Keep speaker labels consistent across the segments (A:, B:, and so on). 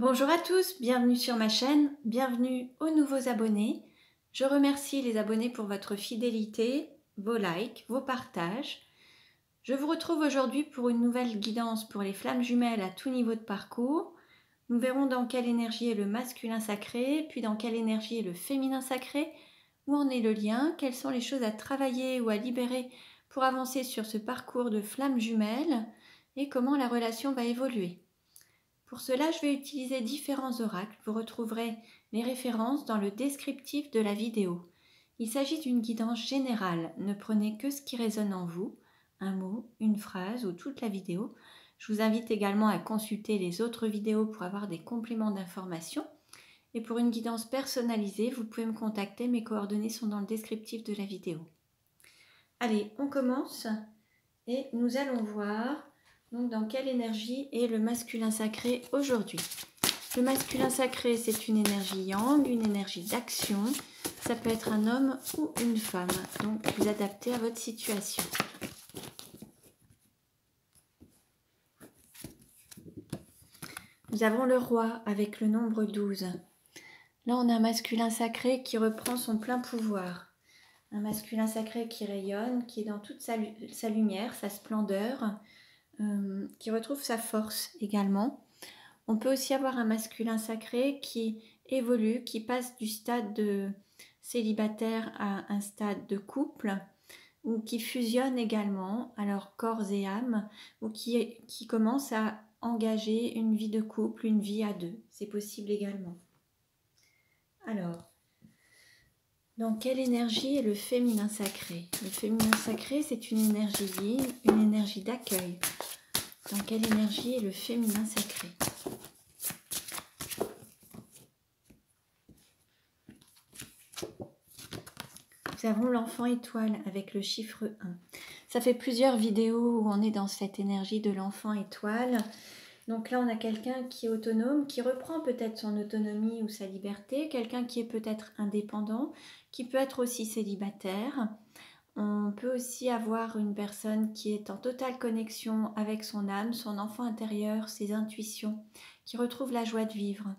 A: Bonjour à tous, bienvenue sur ma chaîne, bienvenue aux nouveaux abonnés. Je remercie les abonnés pour votre fidélité, vos likes, vos partages. Je vous retrouve aujourd'hui pour une nouvelle guidance pour les flammes jumelles à tout niveau de parcours. Nous verrons dans quelle énergie est le masculin sacré, puis dans quelle énergie est le féminin sacré, où en est le lien, quelles sont les choses à travailler ou à libérer pour avancer sur ce parcours de flammes jumelles et comment la relation va évoluer. Pour cela, je vais utiliser différents oracles. Vous retrouverez les références dans le descriptif de la vidéo. Il s'agit d'une guidance générale. Ne prenez que ce qui résonne en vous, un mot, une phrase ou toute la vidéo. Je vous invite également à consulter les autres vidéos pour avoir des compléments d'information. Et pour une guidance personnalisée, vous pouvez me contacter. Mes coordonnées sont dans le descriptif de la vidéo. Allez, on commence et nous allons voir donc dans quelle énergie est le masculin sacré aujourd'hui. Le masculin sacré, c'est une énergie yang, une énergie d'action. Ça peut être un homme ou une femme. Donc, vous adaptez à votre situation. Nous avons le roi avec le nombre 12. Là, on a un masculin sacré qui reprend son plein pouvoir. Un masculin sacré qui rayonne, qui est dans toute sa lumière, sa splendeur, qui retrouve sa force également. On peut aussi avoir un masculin sacré qui évolue, qui passe du stade de célibataire à un stade de couple, ou qui fusionne également, alors corps et âme, ou qui commence à engager une vie de couple, une vie à deux. C'est possible également. Alors, dans quelle énergie est le féminin sacré? Le féminin sacré, c'est une énergie yin, une énergie d'accueil. Dans quelle énergie est le féminin sacré? Nous avons l'enfant étoile avec le chiffre 1. Ça fait plusieurs vidéos où on est dans cette énergie de l'enfant étoile. Donc là, on a quelqu'un qui est autonome, qui reprend peut-être son autonomie ou sa liberté, quelqu'un qui est peut-être indépendant, qui peut être aussi célibataire. On peut aussi avoir une personne qui est en totale connexion avec son âme, son enfant intérieur, ses intuitions, qui retrouve la joie de vivre.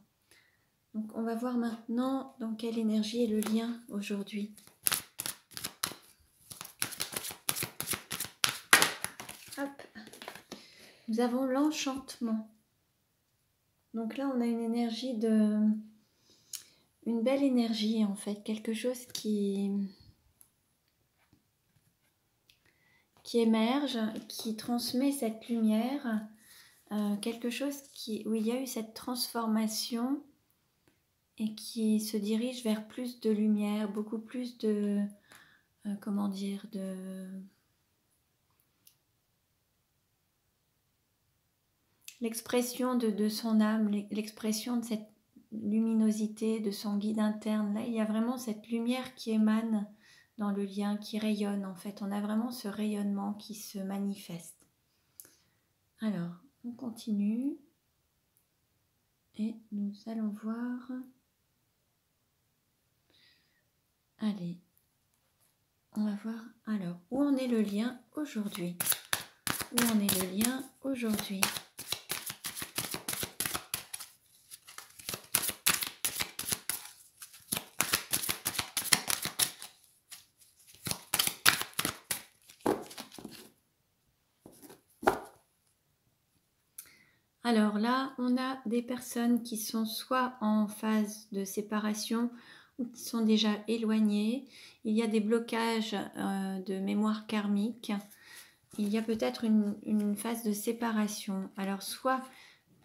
A: Donc on va voir maintenant dans quelle énergie est le lien aujourd'hui. Hop. Nous avons l'enchantement. Donc là, on a une énergie une belle énergie en fait, quelque chose qui émerge, qui transmet cette lumière, quelque chose où il y a eu cette transformation et qui se dirige vers plus de lumière, beaucoup plus de, comment dire, l'expression de son âme, l'expression de cette luminosité, de son guide interne. Là, il y a vraiment cette lumière qui émane dans le lien, qui rayonne en fait. On a vraiment ce rayonnement qui se manifeste. Alors, on continue et nous allons voir. Allez, on va voir alors où en est le lien aujourd'hui. Où en est le lien aujourd'hui? Alors là, on a des personnes qui sont soit en phase de séparation ou qui sont déjà éloignées. Il y a des blocages de mémoire karmique. Il y a peut-être une phase de séparation. Alors soit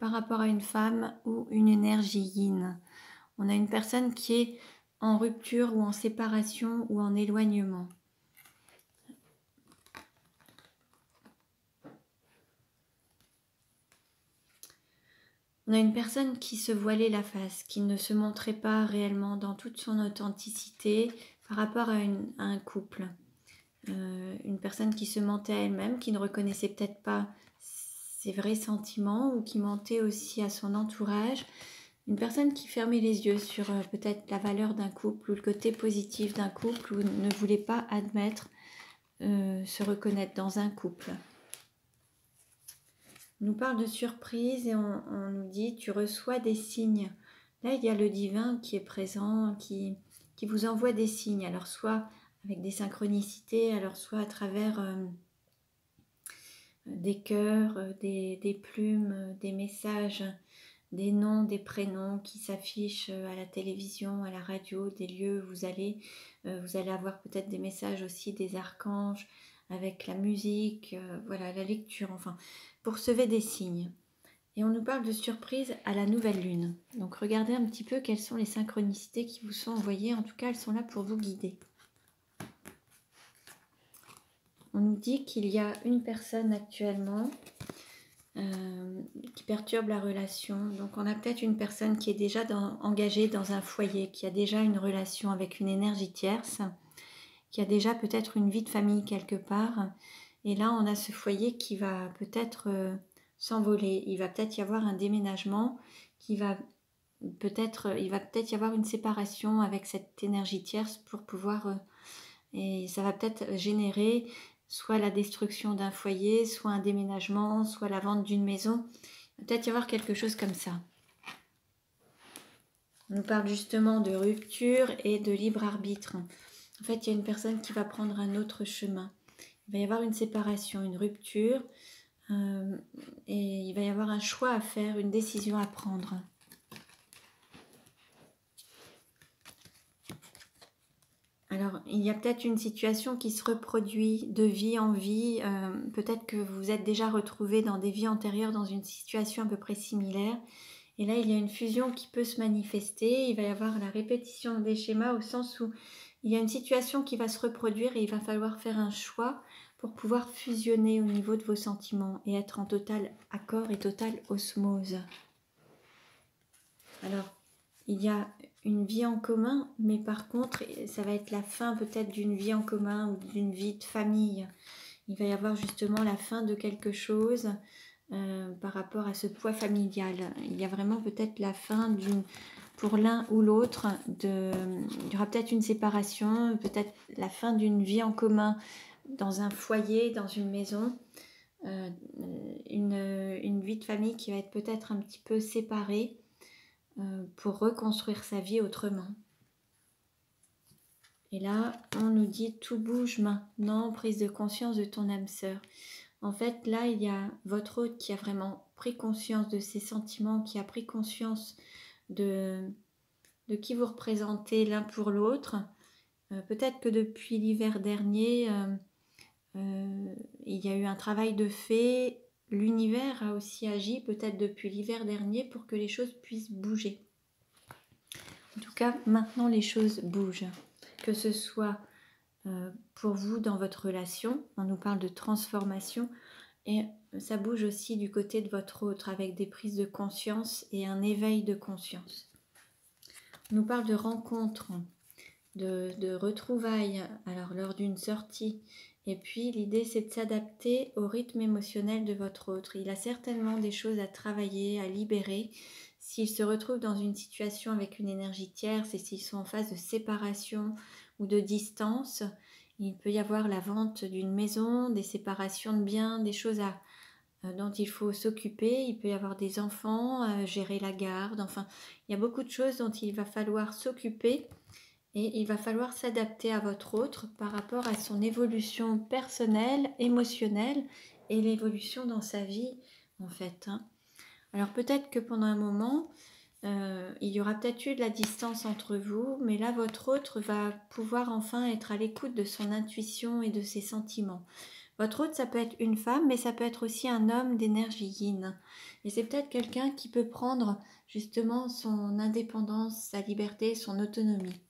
A: par rapport à une femme ou une énergie yin. On a une personne qui est en rupture ou en séparation ou en éloignement. On a une personne qui se voilait la face, qui ne se montrait pas réellement dans toute son authenticité par rapport à un couple. Une personne qui se mentait à elle-même, qui ne reconnaissait peut-être pas ses vrais sentiments ou qui mentait aussi à son entourage. Une personne qui fermait les yeux sur peut-être la valeur d'un couple ou le côté positif d'un couple ou ne voulait pas admettre, se reconnaître dans un couple. On nous parle de surprise et on nous dit tu reçois des signes. Là, il y a le divin qui est présent, qui vous envoie des signes. Alors, soit avec des synchronicités, alors soit à travers des cœurs, des plumes, des messages, des noms, des prénoms qui s'affichent à la télévision, à la radio, des lieux où vous allez avoir peut-être des messages aussi des archanges avec la musique, voilà, la lecture, enfin, pour recevoir des signes. Et on nous parle de surprise à la nouvelle lune. Donc regardez un petit peu quelles sont les synchronicités qui vous sont envoyées. En tout cas, elles sont là pour vous guider. On nous dit qu'il y a une personne actuellement qui perturbe la relation. Donc on a peut-être une personne qui est déjà engagée dans un foyer, qui a déjà une relation avec une énergie tierce, qui a déjà peut-être une vie de famille quelque part. Et là, on a ce foyer qui va peut-être s'envoler. Il va peut-être y avoir un déménagement il va peut-être y avoir une séparation avec cette énergie tierce pour pouvoir... et ça va peut-être générer soit la destruction d'un foyer, soit un déménagement, soit la vente d'une maison. Il va peut-être y avoir quelque chose comme ça. On nous parle justement de rupture et de libre arbitre. En fait, il y a une personne qui va prendre un autre chemin. Il va y avoir une séparation, une rupture, et il va y avoir un choix à faire, une décision à prendre. Alors, il y a peut-être une situation qui se reproduit de vie en vie. Peut-être que vous vous êtes déjà retrouvé dans des vies antérieures dans une situation à peu près similaire. Et là, il y a une fusion qui peut se manifester. Il va y avoir la répétition des schémas au sens où il y a une situation qui va se reproduire et il va falloir faire un choix pour pouvoir fusionner au niveau de vos sentiments et être en total accord et totale osmose. Alors, il y a une vie en commun, mais par contre, ça va être la fin peut-être d'une vie en commun ou d'une vie de famille. Il va y avoir justement la fin de quelque chose par rapport à ce poids familial. Il y a vraiment peut-être la fin pour l'un ou l'autre, il y aura peut-être une séparation, peut-être la fin d'une vie en commun dans un foyer, dans une maison, une vie de famille qui va être peut-être un petit peu séparée pour reconstruire sa vie autrement. Et là, on nous dit tout bouge maintenant, prise de conscience de ton âme sœur. En fait, là, il y a votre hôte qui a vraiment pris conscience de ses sentiments, qui a pris conscience de qui vous représentez l'un pour l'autre. Peut-être que depuis l'hiver dernier, il y a eu un travail de fait. L'univers a aussi agi peut-être depuis l'hiver dernier pour que les choses puissent bouger. En tout cas, maintenant les choses bougent. Que ce soit pour vous dans votre relation, on nous parle de transformation, et ça bouge aussi du côté de votre autre avec des prises de conscience et un éveil de conscience. On nous parle de rencontres, de retrouvailles, alors lors d'une sortie. Et puis l'idée c'est de s'adapter au rythme émotionnel de votre autre. Il a certainement des choses à travailler, à libérer. S'ils se retrouvent dans une situation avec une énergie tierce et s'ils sont en phase de séparation ou de distance, il peut y avoir la vente d'une maison, des séparations de biens, des choses dont il faut s'occuper. Il peut y avoir des enfants, gérer la garde. Enfin, il y a beaucoup de choses dont il va falloir s'occuper et il va falloir s'adapter à votre autre par rapport à son évolution personnelle, émotionnelle et l'évolution dans sa vie en fait. Alors peut-être que pendant un moment, il y aura peut-être eu de la distance entre vous, mais là votre autre va pouvoir enfin être à l'écoute de son intuition et de ses sentiments. Votre autre, ça peut être une femme, mais ça peut être aussi un homme d'énergie yin. Et c'est peut-être quelqu'un qui peut prendre justement son indépendance, sa liberté, son autonomie.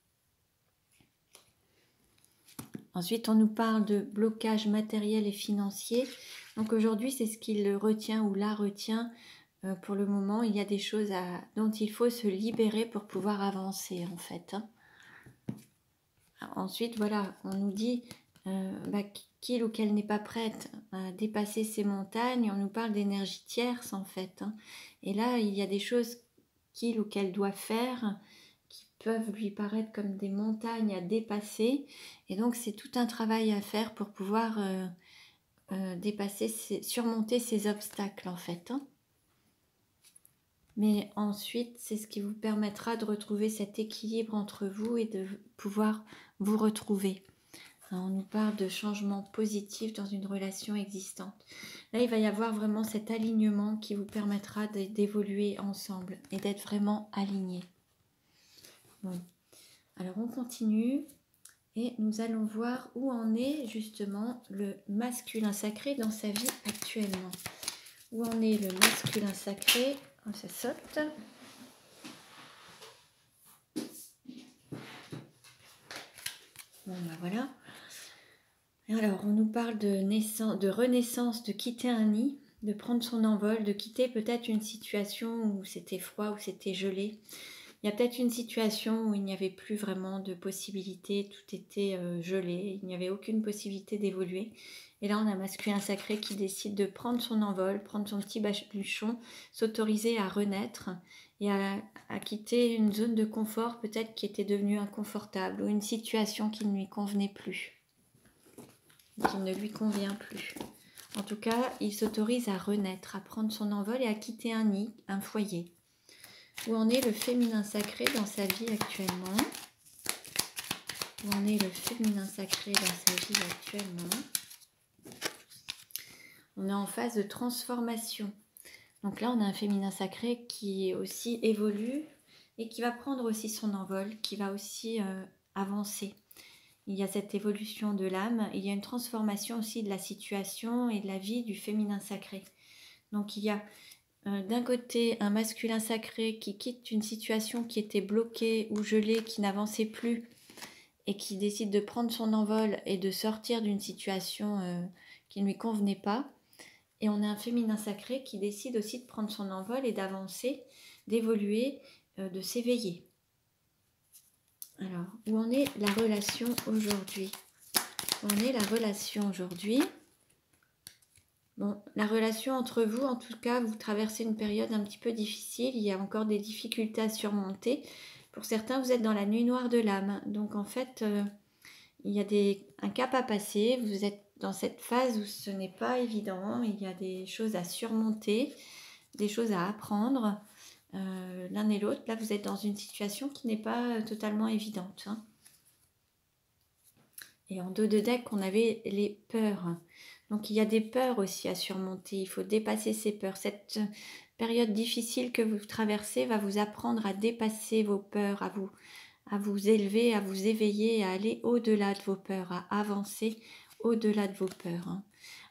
A: Ensuite, on nous parle de blocage matériel et financier. Donc aujourd'hui, c'est ce qui le retient ou la retient. Pour le moment, il y a des choses dont il faut se libérer pour pouvoir avancer en fait. Ensuite, voilà, on nous dit qu'il ou qu'elle n'est pas prête à dépasser ces montagnes. On nous parle d'énergie tierce en fait. Et là, il y a des choses qu'il ou qu'elle doit faire qui peuvent lui paraître comme des montagnes à dépasser. Et donc, c'est tout un travail à faire pour pouvoir surmonter ces obstacles en fait. Hein. Mais ensuite, c'est ce qui vous permettra de retrouver cet équilibre entre vous et de pouvoir vous retrouver. On nous parle de changement positif dans une relation existante. Là, il va y avoir vraiment cet alignement qui vous permettra d'évoluer ensemble et d'être vraiment alignés. Bon. Alors, on continue et nous allons voir où en est justement le masculin sacré dans sa vie actuellement. Où en est le masculin sacré? Oh, ça saute. Bon, ben voilà. Alors, on nous parle de renaissance, de quitter un nid, de prendre son envol, de quitter peut-être une situation où c'était froid, où c'était gelé. Il y a peut-être une situation où il n'y avait plus vraiment de possibilité, tout était gelé, il n'y avait aucune possibilité d'évoluer. Et là, on a un masculin sacré qui décide de prendre son envol, prendre son petit baluchon, s'autoriser à renaître et à quitter une zone de confort peut-être qui était devenue inconfortable ou une situation qui ne lui convenait plus. Qui ne lui convient plus. En tout cas, il s'autorise à renaître, à prendre son envol et à quitter un nid, un foyer. Où en est le féminin sacré dans sa vie actuellement? Où en est le féminin sacré dans sa vie actuellement? On est en phase de transformation. Donc là, on a un féminin sacré qui aussi évolue et qui va prendre aussi son envol, qui va aussi avancer. Il y a cette évolution de l'âme, il y a une transformation aussi de la situation et de la vie du féminin sacré. Donc il y a d'un côté un masculin sacré qui quitte une situation qui était bloquée ou gelée, qui n'avançait plus et qui décide de prendre son envol et de sortir d'une situation qui ne lui convenait pas. Et on a un féminin sacré qui décide aussi de prendre son envol et d'avancer, d'évoluer, de s'éveiller. Alors, où en est la relation aujourd'hui? Où en est la relation aujourd'hui? Bon, la relation entre vous, en tout cas, vous traversez une période un petit peu difficile. Il y a encore des difficultés à surmonter. Pour certains, vous êtes dans la nuit noire de l'âme. Donc, en fait, il y a un cap à passer. Vous êtes dans cette phase où ce n'est pas évident. Il y a des choses à surmonter, des choses à apprendre. L'un et l'autre, là vous êtes dans une situation qui n'est pas totalement évidente. Hein. Et en dos de deck, on avait les peurs. Donc il y a des peurs aussi à surmonter, il faut dépasser ces peurs. Cette période difficile que vous traversez va vous apprendre à dépasser vos peurs, à vous élever, à vous éveiller, à aller au-delà de vos peurs, à avancer au-delà de vos peurs. Hein.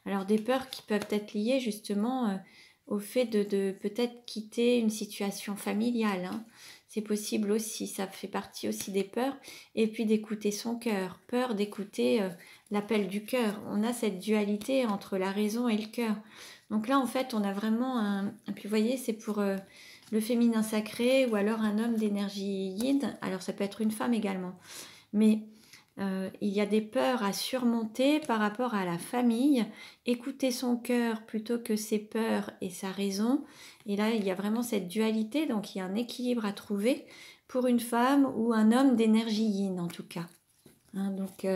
A: Alors des peurs qui peuvent être liées justement au fait de peut-être quitter une situation familiale. Hein. C'est possible aussi, ça fait partie aussi des peurs. Et puis d'écouter son cœur, peur d'écouter l'appel du cœur. On a cette dualité entre la raison et le cœur. Donc là, en fait, on a vraiment puis vous voyez, c'est pour le féminin sacré ou alors un homme d'énergie yin. Alors ça peut être une femme également. Mais il y a des peurs à surmonter par rapport à la famille, écouter son cœur plutôt que ses peurs et sa raison. Et là, il y a vraiment cette dualité, donc il y a un équilibre à trouver pour une femme ou un homme d'énergie yin en tout cas. Hein, donc,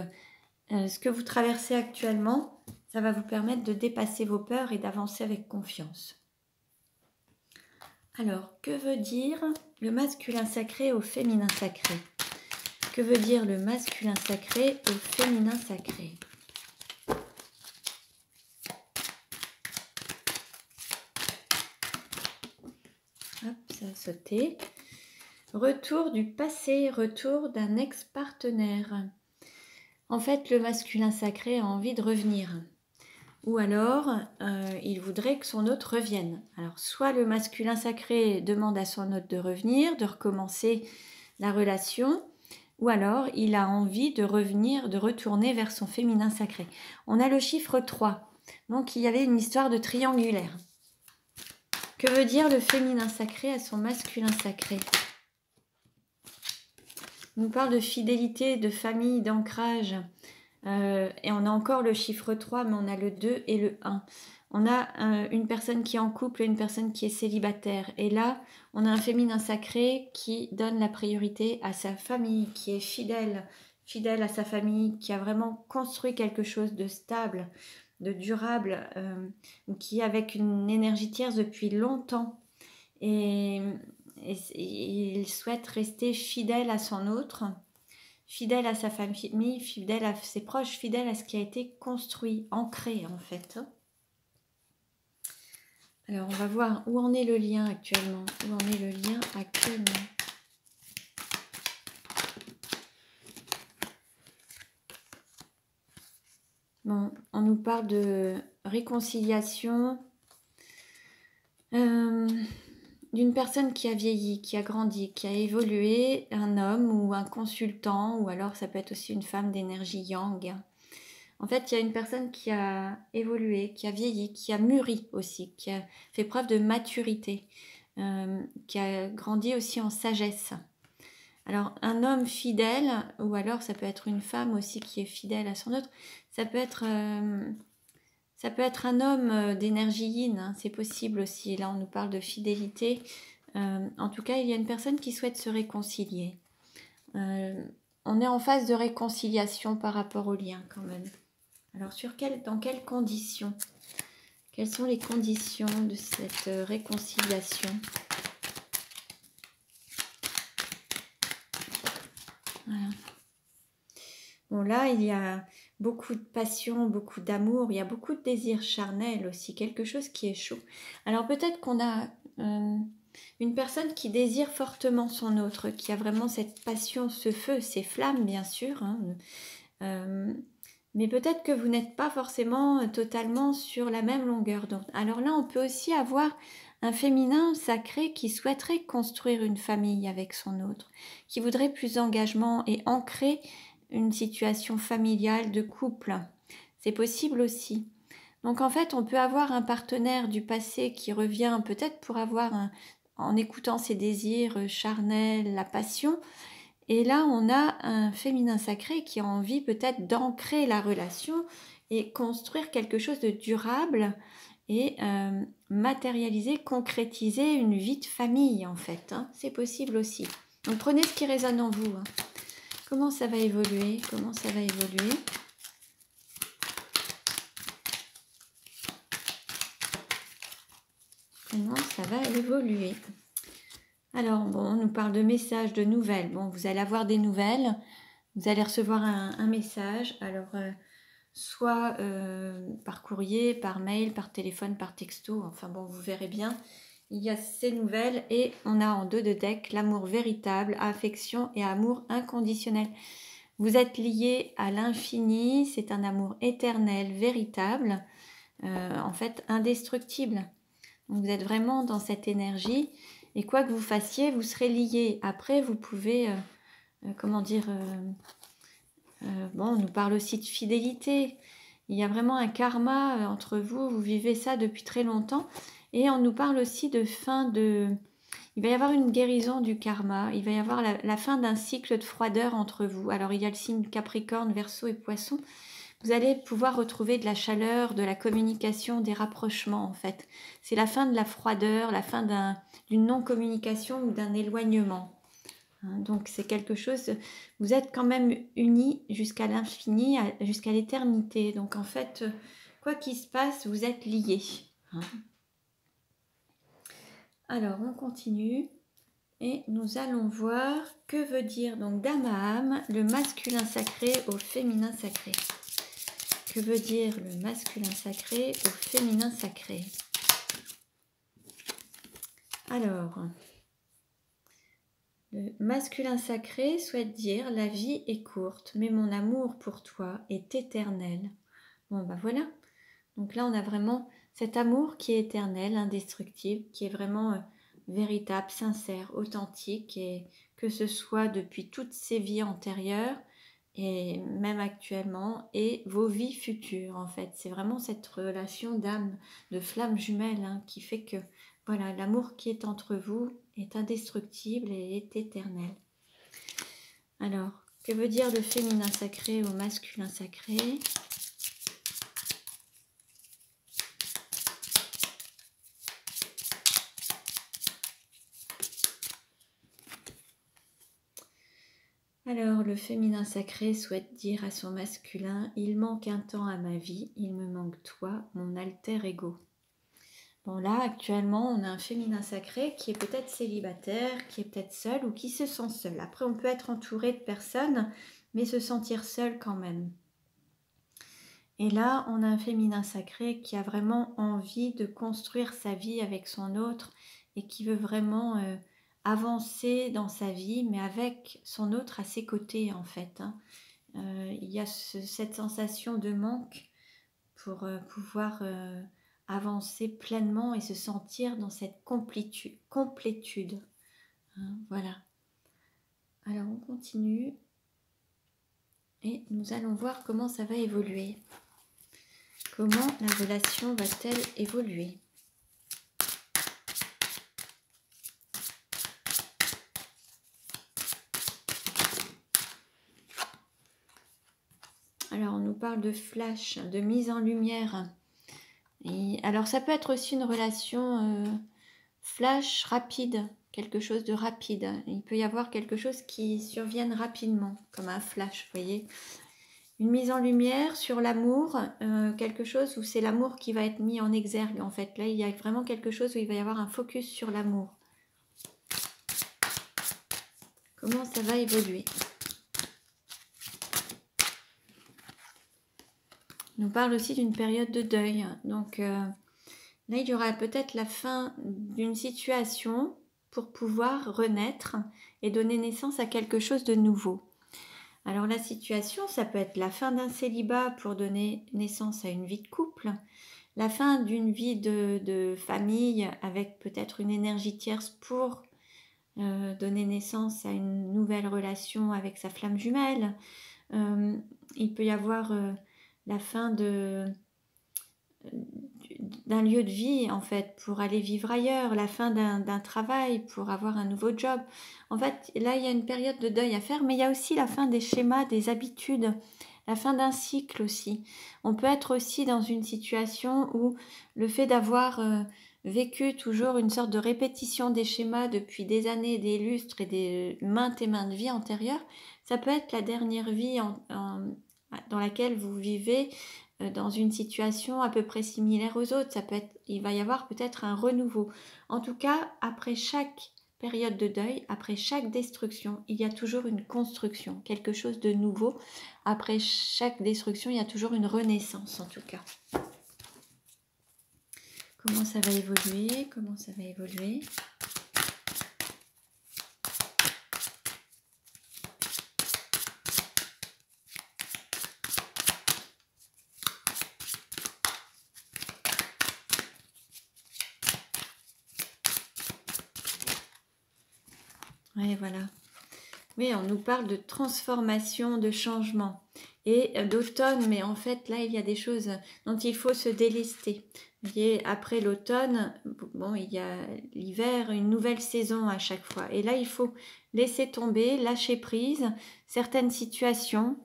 A: ce que vous traversez actuellement, ça va vous permettre de dépasser vos peurs et d'avancer avec confiance. Alors, que veut dire le masculin sacré au féminin sacré ? Que veut dire le masculin sacré au féminin sacré? Hop, ça a sauté. Retour du passé, retour d'un ex-partenaire. En fait, le masculin sacré a envie de revenir. Ou alors, il voudrait que son hôte revienne. Alors, soit le masculin sacré demande à son hôte de revenir, de recommencer la relation, ou alors il a envie de revenir, de retourner vers son féminin sacré. On a le chiffre 3, donc il y avait une histoire de triangulaire. Que veut dire le féminin sacré à son masculin sacré? On nous parle de fidélité, de famille, d'ancrage. Et on a encore le chiffre 3, mais on a le 2 et le 1. On a une personne qui est en couple et une personne qui est célibataire. Et là, on a un féminin sacré qui donne la priorité à sa famille, qui est fidèle à sa famille, qui a vraiment construit quelque chose de stable. de durable, ou qui est avec une énergie tierce depuis longtemps. Et il souhaite rester fidèle à son autre, fidèle à sa famille, fidèle à ses proches, fidèle à ce qui a été construit, ancré en fait. Alors on va voir où en est le lien actuellement. Où en est le lien actuellement? Bon, on nous parle de réconciliation, d'une personne qui a vieilli, qui a grandi, qui a évolué, un homme ou un consultant, ou alors ça peut être aussi une femme d'énergie yang. En fait, il y a une personne qui a évolué, qui a vieilli, qui a mûri aussi, qui a fait preuve de maturité, qui a grandi aussi en sagesse. Alors, un homme fidèle, ou alors ça peut être une femme aussi qui est fidèle à son autre, ça peut être un homme d'énergie yin, hein, c'est possible aussi. Là, on nous parle de fidélité. En tout cas, il y a une personne qui souhaite se réconcilier. On est en phase de réconciliation par rapport au lien quand même. Alors, dans quelles conditions? Quelles sont les conditions de cette réconciliation? Voilà. Bon, là, il y a beaucoup de passion, beaucoup d'amour, il y a beaucoup de désir charnel aussi, quelque chose qui est chaud. Alors, peut-être qu'on a une personne qui désire fortement son autre, qui a vraiment cette passion, ce feu, ces flammes, bien sûr, hein, mais peut-être que vous n'êtes pas forcément totalement sur la même longueur d'onde. Alors là, on peut aussi avoir un féminin sacré qui souhaiterait construire une famille avec son autre, qui voudrait plus d'engagement et ancrer une situation familiale de couple. C'est possible aussi. Donc en fait, on peut avoir un partenaire du passé qui revient peut-être pour avoir en écoutant ses désirs charnels, la passion. Et là, on a un féminin sacré qui a envie peut-être d'ancrer la relation et construire quelque chose de durable et matérialiser, concrétiser une vie de famille en fait. Hein. C'est possible aussi. Donc prenez ce qui résonne en vous. Hein. Comment ça va évoluer? Comment ça va évoluer? Comment ça va évoluer? Alors, bon, on nous parle de messages, de nouvelles. Bon, vous allez avoir des nouvelles. Vous allez recevoir un message. Alors, soit par courrier, par mail, par téléphone, par texto. Enfin bon, vous verrez bien. Il y a ces nouvelles et on a en dos de deck l'amour véritable, affection et amour inconditionnel. Vous êtes liés à l'infini. C'est un amour éternel, véritable, en fait indestructible. Donc, vous êtes vraiment dans cette énergie. Et quoi que vous fassiez, vous serez liés. Après, vous pouvez, comment dire, bon, on nous parle aussi de fidélité. Il y a vraiment un karma entre vous, vous vivez ça depuis très longtemps. Et on nous parle aussi de fin de... Il va y avoir une guérison du karma, il va y avoir la fin d'un cycle de froideur entre vous. Alors il y a le signe Capricorne, Verseau et Poisson. Vous allez pouvoir retrouver de la chaleur, de la communication, des rapprochements en fait. C'est la fin de la froideur, la fin d'une non-communication ou d'un éloignement. Donc c'est quelque chose, vous êtes quand même unis jusqu'à l'infini, jusqu'à l'éternité. Donc en fait, quoi qu'il se passe, vous êtes liés. Alors on continue et nous allons voir que veut dire donc d'âme à âme le masculin sacré au féminin sacré. Que veut dire le masculin sacré au féminin sacré? Alors, le masculin sacré souhaite dire la vie est courte, mais mon amour pour toi est éternel. Bon, ben voilà. Donc là, on a vraiment cet amour qui est éternel, indestructible, qui est vraiment véritable, sincère, authentique, et que ce soit depuis toutes ces vies antérieures, et même actuellement, et vos vies futures en fait. C'est vraiment cette relation d'âme, de flamme jumelle hein, qui fait que voilà, l'amour qui est entre vous est indestructible et est éternel. Alors, que veut dire le féminin sacré au masculin sacré? Alors, le féminin sacré souhaite dire à son masculin: il manque un temps à ma vie, il me manque toi, mon alter ego. Bon, là, actuellement, on a un féminin sacré qui est peut-être célibataire, qui est peut-être seul ou qui se sent seul. Après, on peut être entouré de personnes, mais se sentir seul quand même. Et là, on a un féminin sacré qui a vraiment envie de construire sa vie avec son autre et qui veut vraiment avancer dans sa vie, mais avec son autre à ses côtés, en fait. Il y a cette sensation de manque pour pouvoir avancer pleinement et se sentir dans cette complétude. Voilà. Alors on continue et nous allons voir comment ça va évoluer. Comment la relation va-t-elle évoluer? Alors on nous parle de flash, de mise en lumière. Et alors ça peut être aussi une relation flash rapide, quelque chose de rapide. Il peut y avoir quelque chose qui survienne rapidement, comme un flash, vous voyez. Une mise en lumière sur l'amour, quelque chose où c'est l'amour qui va être mis en exergue en fait. Là, il y a vraiment quelque chose où il va y avoir un focus sur l'amour. Comment ça va évoluer? On nous parle aussi d'une période de deuil. Donc là, il y aura peut-être la fin d'une situation pour pouvoir renaître et donner naissance à quelque chose de nouveau. Alors la situation, ça peut être la fin d'un célibat pour donner naissance à une vie de couple, la fin d'une vie de famille avec peut-être une énergie tierce pour donner naissance à une nouvelle relation avec sa flamme jumelle. Il peut y avoir la fin d'un lieu de vie en fait pour aller vivre ailleurs, la fin d'un travail pour avoir un nouveau job. En fait, là il y a une période de deuil à faire, mais il y a aussi la fin des schémas, des habitudes, la fin d'un cycle aussi. On peut être aussi dans une situation où le fait d'avoir vécu toujours une sorte de répétition des schémas depuis des années, des lustres et des maintes vies antérieures, ça peut être la dernière vie dans laquelle vous vivez dans une situation à peu près similaire aux autres. Ça peut être, il va y avoir peut-être un renouveau. En tout cas, après chaque période de deuil, après chaque destruction, il y a toujours une construction, quelque chose de nouveau. Après chaque destruction, il y a toujours une renaissance en tout cas. Comment ça va évoluer? Comment ça va évoluer? Oui, voilà. Oui, on nous parle de transformation, de changement et d'automne, mais en fait, là, il y a des choses dont il faut se délester. Vous voyez, après l'automne, bon, il y a l'hiver, une nouvelle saison à chaque fois. Et là, il faut laisser tomber, lâcher prise certaines situations,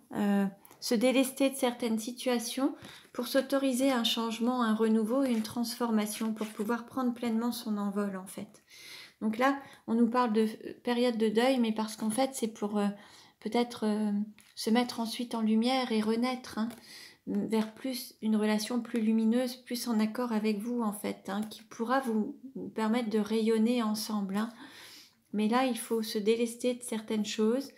A: se délester de certaines situations pour s'autoriser un changement, un renouveau et une transformation pour pouvoir prendre pleinement son envol, en fait. Donc là, on nous parle de période de deuil, mais parce qu'en fait, c'est pour peut-être se mettre ensuite en lumière et renaître vers plus une relation plus lumineuse, plus en accord avec vous, en fait, qui pourra vous permettre de rayonner ensemble. Mais là, il faut se délester de certaines choses,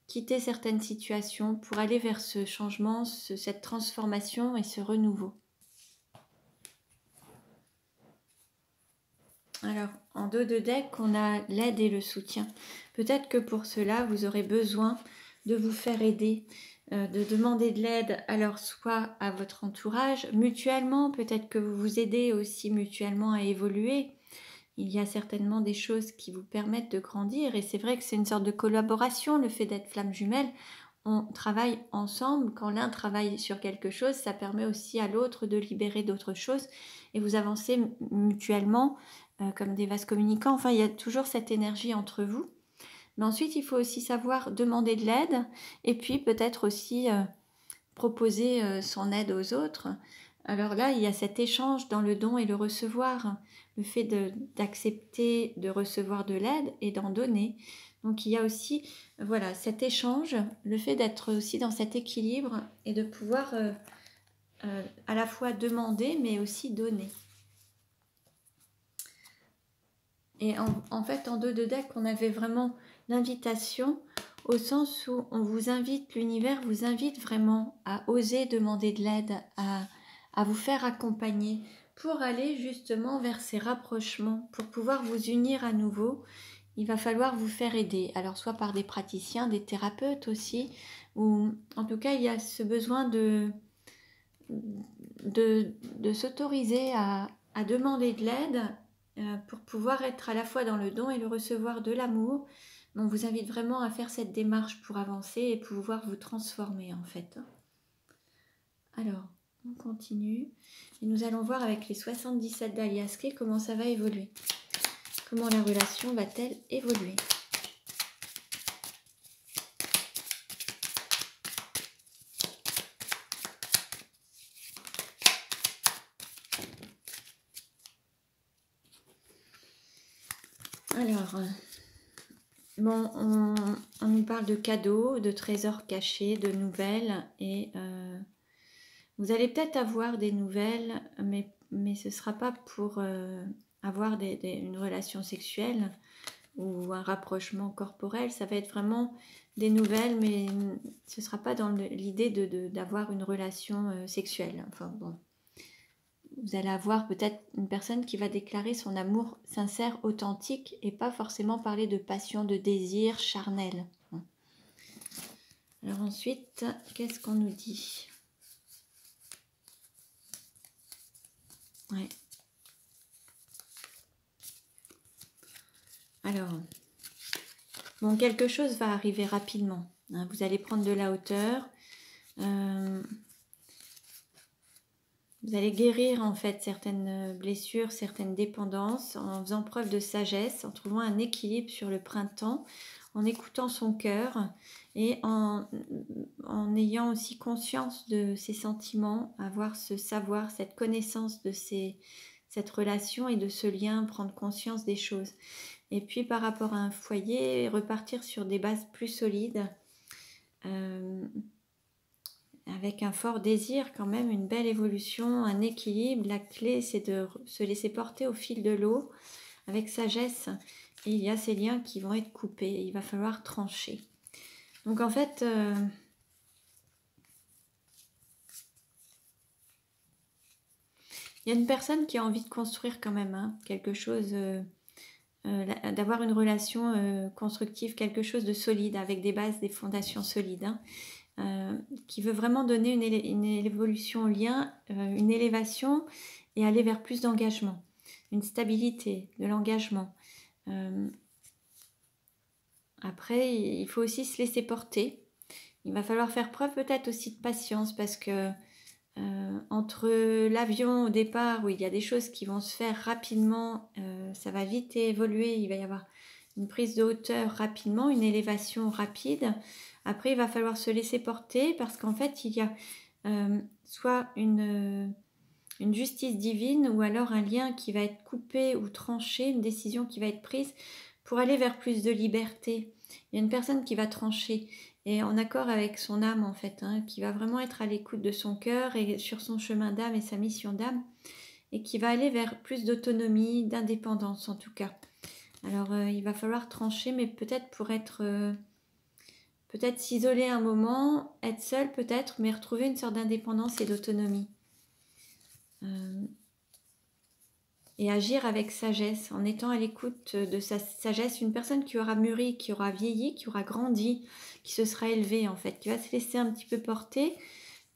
A: quitter certaines situations pour aller vers ce changement, cette transformation et ce renouveau. Alors, en dos de deck, on a l'aide et le soutien. Peut-être que pour cela, vous aurez besoin de vous faire aider, de demander de l'aide, alors soit à votre entourage, mutuellement, peut-être que vous vous aidez aussi mutuellement à évoluer. Il y a certainement des choses qui vous permettent de grandir et c'est vrai que c'est une sorte de collaboration, le fait d'être flamme jumelle. On travaille ensemble, quand l'un travaille sur quelque chose, ça permet aussi à l'autre de libérer d'autres choses et vous avancez mutuellement comme des vases communicants. Enfin, il y a toujours cette énergie entre vous. Mais ensuite, il faut aussi savoir demander de l'aide et puis peut-être aussi proposer son aide aux autres. Alors là, il y a cet échange dans le don et le recevoir, le fait d'accepter de recevoir de l'aide et d'en donner. Donc il y a aussi, voilà, cet échange, le fait d'être aussi dans cet équilibre et de pouvoir à la fois demander mais aussi donner. Et en fait, en dos de deck, on avait vraiment l'invitation au sens où on vous invite, l'univers vous invite vraiment à oser demander de l'aide, à vous faire accompagner pour aller justement vers ces rapprochements, pour pouvoir vous unir à nouveau. Il va falloir vous faire aider, alors soit par des praticiens, des thérapeutes aussi, ou en tout cas, il y a ce besoin de s'autoriser à demander de l'aide pour pouvoir être à la fois dans le don et le recevoir de l'amour. On vous invite vraiment à faire cette démarche pour avancer et pouvoir vous transformer en fait. Alors, on continue. Et nous allons voir avec les 77 d'Alias Clé comment ça va évoluer. Comment la relation va-t-elle évoluer? Alors, bon, on nous parle de cadeaux, de trésors cachés, de nouvelles et vous allez peut-être avoir des nouvelles, mais ce ne sera pas pour avoir une relation sexuelle ou un rapprochement corporel. Ça va être vraiment des nouvelles, mais ce ne sera pas dans l'idée d'avoir une relation sexuelle. Enfin bon, vous allez avoir peut-être une personne qui va déclarer son amour sincère, authentique, et pas forcément parler de passion, de désir charnel. Alors ensuite, qu'est-ce qu'on nous dit ? Ouais. Alors, bon, quelque chose va arriver rapidement. Hein, vous allez prendre de la hauteur. Vous allez guérir en fait certaines blessures, certaines dépendances en faisant preuve de sagesse, en trouvant un équilibre sur le printemps, en écoutant son cœur et en ayant aussi conscience de ses sentiments, avoir ce savoir, cette connaissance de cette relation et de ce lien, prendre conscience des choses. Et puis par rapport à un foyer, repartir sur des bases plus solides. Avec un fort désir quand même, une belle évolution, un équilibre. La clé, c'est de se laisser porter au fil de l'eau avec sagesse. Et il y a ces liens qui vont être coupés. Il va falloir trancher. Donc en fait, il y a une personne qui a envie de construire quand même quelque chose, d'avoir une relation constructive, quelque chose de solide, avec des bases, des fondations solides. Qui veut vraiment donner une évolution au lien, une élévation et aller vers plus d'engagement, une stabilité, de l'engagement. Après, il faut aussi se laisser porter. Il va falloir faire preuve peut-être aussi de patience parce que entre l'avion au départ où il y a des choses qui vont se faire rapidement, ça va vite évoluer, il va y avoir une prise de hauteur rapidement, une élévation rapide. Après, il va falloir se laisser porter parce qu'en fait, il y a soit une justice divine ou alors un lien qui va être coupé ou tranché, une décision qui va être prise pour aller vers plus de liberté. Il y a une personne qui va trancher et en accord avec son âme en fait, qui va vraiment être à l'écoute de son cœur et sur son chemin d'âme et sa mission d'âme et qui va aller vers plus d'autonomie, d'indépendance en tout cas. Alors il va falloir trancher, mais peut-être pour être... peut-être s'isoler un moment, être seul peut-être, mais retrouver une sorte d'indépendance et d'autonomie. Et agir avec sagesse, en étant à l'écoute de sa sagesse, une personne qui aura mûri, qui aura vieilli, qui aura grandi, qui se sera élevée en fait, qui va se laisser un petit peu porter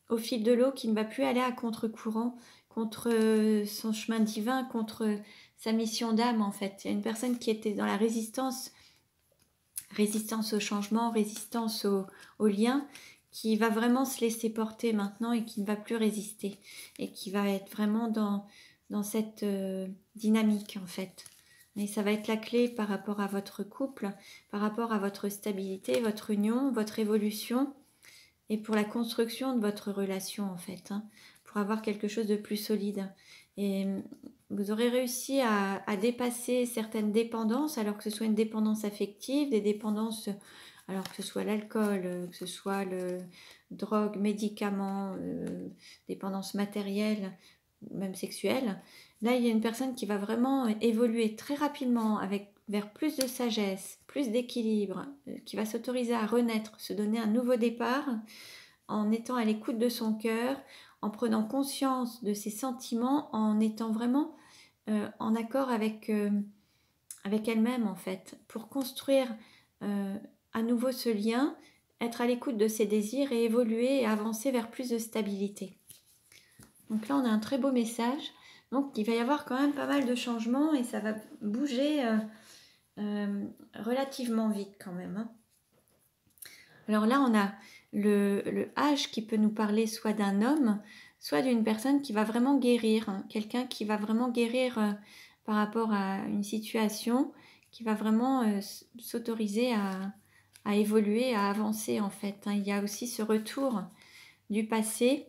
A: au fil de l'eau, qui ne va plus aller à contre-courant, contre son chemin divin, contre sa mission d'âme en fait. Il y a une personne qui était dans la résistance au changement, résistance au lien, qui va vraiment se laisser porter maintenant et qui ne va plus résister et qui va être vraiment dans cette dynamique en fait. Et ça va être la clé par rapport à votre couple, par rapport à votre stabilité, votre union, votre évolution et pour la construction de votre relation en fait, pour avoir quelque chose de plus solide. Et vous aurez réussi à dépasser certaines dépendances, alors que ce soit une dépendance affective, des dépendances, alors que ce soit l'alcool, que ce soit le drogue, médicaments, dépendance matérielle, même sexuelle. Là, il y a une personne qui va vraiment évoluer très rapidement vers plus de sagesse, plus d'équilibre, qui va s'autoriser à renaître, se donner un nouveau départ en étant à l'écoute de son cœur, en prenant conscience de ses sentiments, en étant vraiment en accord avec elle-même en fait, pour construire à nouveau ce lien, être à l'écoute de ses désirs et évoluer et avancer vers plus de stabilité. Donc là, on a un très beau message. Donc il va y avoir quand même pas mal de changements et ça va bouger relativement vite quand même. Hein. Alors là, on a le H qui peut nous parler soit d'un homme, soit d'une personne qui va vraiment guérir, hein, quelqu'un qui va vraiment guérir par rapport à une situation, qui va vraiment s'autoriser à évoluer, à avancer en fait. Hein. Il y a aussi ce retour du passé,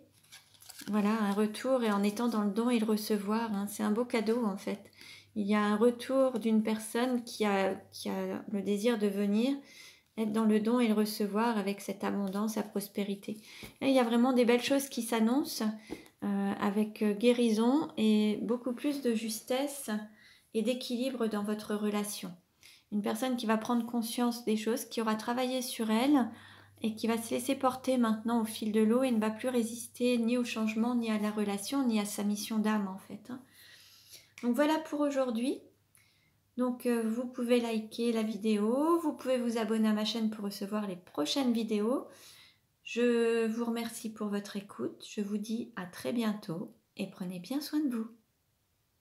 A: voilà, un retour et en étant dans le don et le recevoir, hein. C'est un beau cadeau en fait. Il y a un retour d'une personne qui a le désir de venir, être dans le don et le recevoir avec cette abondance, sa prospérité. Et il y a vraiment des belles choses qui s'annoncent avec guérison et beaucoup plus de justesse et d'équilibre dans votre relation. Une personne qui va prendre conscience des choses, qui aura travaillé sur elle et qui va se laisser porter maintenant au fil de l'eau et ne va plus résister ni au changement, ni à la relation, ni à sa mission d'âme en fait. Hein. Donc voilà pour aujourd'hui. Donc vous pouvez liker la vidéo, vous pouvez vous abonner à ma chaîne pour recevoir les prochaines vidéos. Je vous remercie pour votre écoute, je vous dis à très bientôt et prenez bien soin de vous.